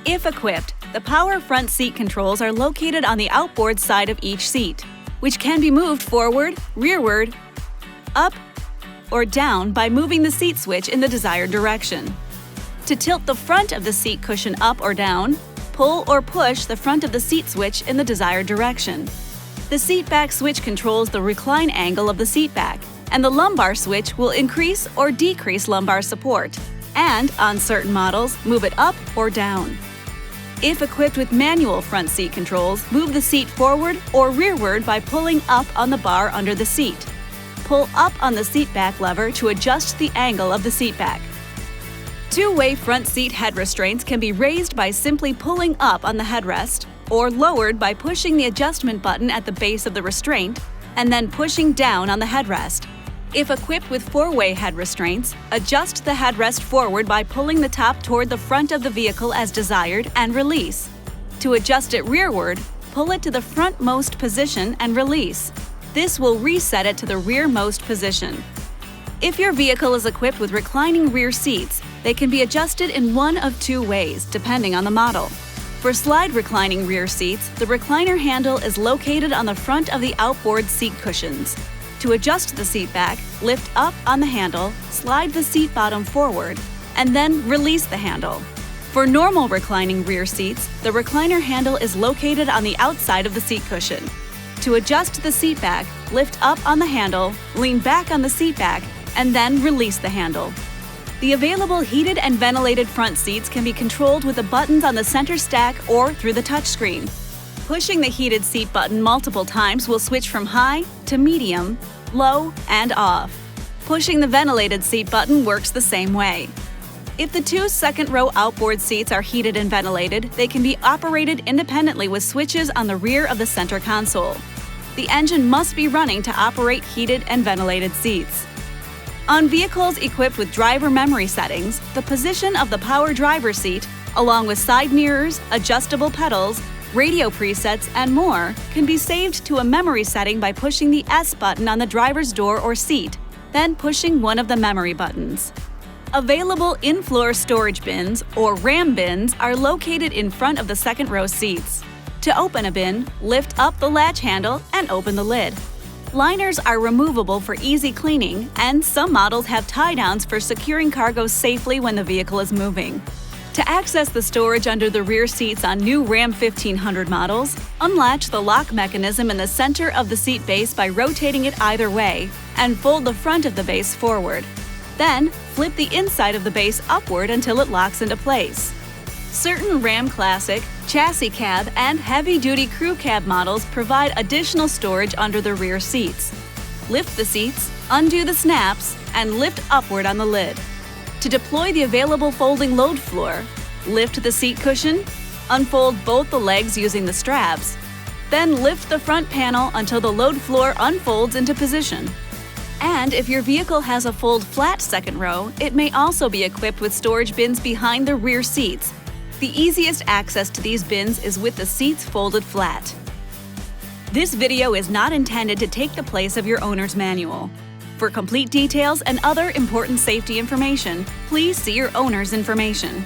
If equipped, the power front seat controls are located on the outboard side of each seat, which can be moved forward, rearward, up, or down by moving the seat switch in the desired direction. To tilt the front of the seat cushion up or down, pull or push the front of the seat switch in the desired direction. The seat back switch controls the recline angle of the seat back, and the lumbar switch will increase or decrease lumbar support, and, on certain models, move it up or down. If equipped with manual front seat controls, move the seat forward or rearward by pulling up on the bar under the seat. Pull up on the seat back lever to adjust the angle of the seat back. Two-way front seat head restraints can be raised by simply pulling up on the headrest, or lowered by pushing the adjustment button at the base of the restraint and then pushing down on the headrest. If equipped with four-way head restraints, adjust the headrest forward by pulling the top toward the front of the vehicle as desired and release. To adjust it rearward, pull it to the frontmost position and release. This will reset it to the rearmost position. If your vehicle is equipped with reclining rear seats, they can be adjusted in one of two ways, depending on the model. For slide reclining rear seats, the recliner handle is located on the front of the outboard seat cushions. To adjust the seat back, lift up on the handle, slide the seat bottom forward, and then release the handle. For normal reclining rear seats, the recliner handle is located on the outside of the seat cushion. To adjust the seat back, lift up on the handle, lean back on the seat back, and then release the handle. The available heated and ventilated front seats can be controlled with the buttons on the center stack or through the touchscreen. Pushing the heated seat button multiple times will switch from high to medium, low, and off. Pushing the ventilated seat button works the same way. If the two second-row outboard seats are heated and ventilated, they can be operated independently with switches on the rear of the center console. The engine must be running to operate heated and ventilated seats. On vehicles equipped with driver memory settings, the position of the power driver seat, along with side mirrors, adjustable pedals, radio presets, and more, can be saved to a memory setting by pushing the S button on the driver's door or seat, then pushing one of the memory buttons. Available in-floor storage bins, or RAM bins, are located in front of the second-row seats. To open a bin, lift up the latch handle and open the lid. Liners are removable for easy cleaning, and some models have tie-downs for securing cargo safely when the vehicle is moving. To access the storage under the rear seats on new Ram 1500 models, unlatch the lock mechanism in the center of the seat base by rotating it either way, and fold the front of the base forward. Then, flip the inside of the base upward until it locks into place. Certain Ram Classic, Chassis Cab, and Heavy-Duty Crew Cab models provide additional storage under the rear seats. Lift the seats, undo the snaps, and lift upward on the lid. To deploy the available folding load floor, lift the seat cushion, unfold both the legs using the straps, then lift the front panel until the load floor unfolds into position. And if your vehicle has a fold-flat second row, it may also be equipped with storage bins behind the rear seats. The easiest access to these bins is with the seats folded flat. This video is not intended to take the place of your owner's manual. For complete details and other important safety information, please see your owner's information.